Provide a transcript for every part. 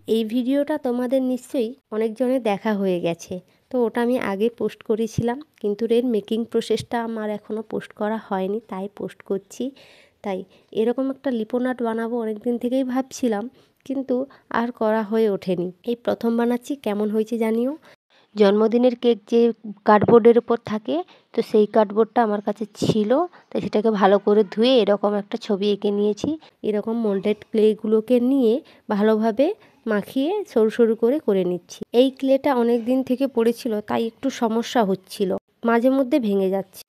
এই ভিডিওটা তোমাদের নিশ্চয়ই অনেকজনের দেখা হয়ে গেছে। তো ওটা আমি আগে পোস্ট করেছিলাম, কিন্তু এর মেকিং প্রসেসটা আমার এখনও পোস্ট করা হয়নি, তাই পোস্ট করছি। তাই এরকম একটা লিপোনাট বানাবো অনেক দিন থেকেই ভাবছিলাম, কিন্তু আর করা হয়ে ওঠেনি। এই প্রথম বানাচ্ছি, কেমন হয়েছে জানিও। জন্মদিনের কেক যে কার্ডবোর্ডের উপর থাকে, তো সেই কার্ডবোর্ডটা আমার কাছে ছিল, তাই সেটাকে ভালো করে ধুয়ে এরকম একটা ছবি এঁকে নিয়েছি। এরকম মোল্ডেড ক্লেগুলোকে নিয়ে ভালোভাবে মাখিয়ে সরু সরু করে নিচ্ছি। এই ক্লেটা অনেক দিন থেকে পড়েছিল, তাই একটু সমস্যা হচ্ছিল, মাঝে মধ্যে ভেঙে যাচ্ছে।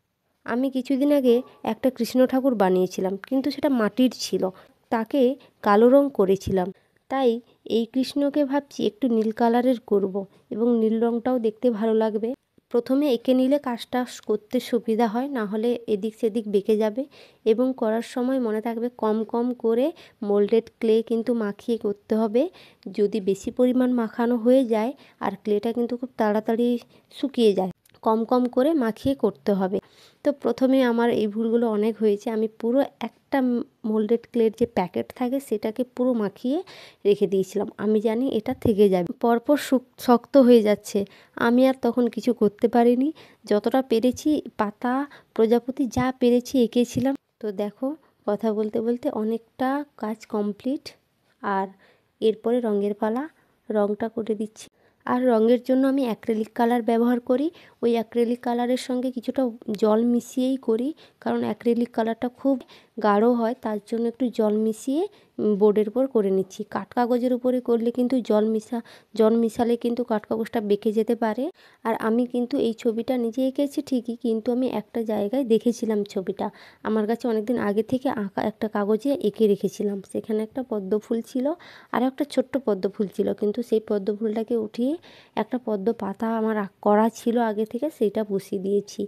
আমি কিছুদিন আগে একটা কৃষ্ণ ঠাকুর বানিয়েছিলাম, কিন্তু সেটা মাটির ছিল, তাকে কালো রং করেছিলাম। তাই এই কৃষ্ণকে ভাবছি একটু নীল কালারের করব, এবং নীল রঙটাও দেখতে ভালো লাগবে। প্রথমে এঁকে নিলে কাজটা করতে সুবিধা হয়, না হলে এদিক সেদিক বেঁকে যাবে, এবং করার সময় মনে থাকবে কম কম করে মোল্ডেড ক্লে কিন্তু মাখিয়ে করতে হবে। যদি বেশি পরিমাণ মাখানো হয়ে যায় আর ক্লেটা কিন্তু খুব তাড়াতাড়ি শুকিয়ে যায়, কম কম করে মাখিয়ে করতে হবে। তো প্রথমে আমার এই ভুলগুলো অনেক হয়েছে। আমি পুরো একটা মোল্ডেড ক্লের যে প্যাকেট থাকে সেটাকে পুরো মাখিয়ে রেখে দিয়েছিলাম, আমি জানি এটা থেকে যাবে, পরপর শক্ত হয়ে যাচ্ছে। আমি আর তখন কিছু করতে পারিনি, যতটা পেরেছি পাতা প্রজাপতি যা পেরেছি এঁকেছিলাম। তো দেখো, কথা বলতে বলতে অনেকটা কাজ কমপ্লিট। আর এরপরে রঙের পালা, রঙটা করে দিচ্ছি। আর রঙের জন্য আমি অ্যাক্রিলিক কালার ব্যবহার করি। ওই অ্যাক্রিলিক কালারের সঙ্গে কিছুটা জল মিশিয়েই করি, কারণ অ্যাক্রিলিক কালারটা খুব গাঢ় হয়, তার জন্য একটু জল মিশিয়ে বোর্ডের উপর করে নিচ্ছি। কাঠ কাগজের উপরে করলে কিন্তু জল মিশালে কিন্তু কাঠ কাগজটা বেঁকে যেতে পারে। আর আমি কিন্তু এই ছবিটা নিজে এঁকেছি ঠিকই, কিন্তু আমি একটা জায়গায় দেখেছিলাম ছবিটা, আমার কাছে অনেকদিন আগে থেকে আঁকা একটা কাগজে এঁকে রেখেছিলাম। সেখানে একটা পদ্ম ফুল ছিল আর একটা ছোট্ট পদ্ম ফুল ছিল, কিন্তু সেই পদ্ম ফুলটাকে উঠিয়ে একটা পদ্ম পাতা আমার করা ছিল আগে থেকে, সেইটা বসিয়ে দিয়েছি।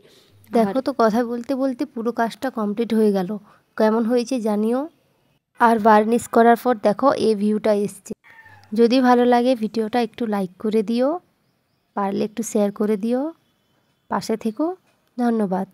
দেখো তো, কথা বলতে বলতে পুরো কাজটা কমপ্লিট হয়ে গেল। কেমন হয়েছে জানিও। আর বার্নিশ করার পর দেখো এই ভিউটা এসছে। যদি ভালো লাগে ভিডিওটা একটু লাইক করে দিও, পারলে একটু শেয়ার করে দিও, পাশে থেকো। ধন্যবাদ।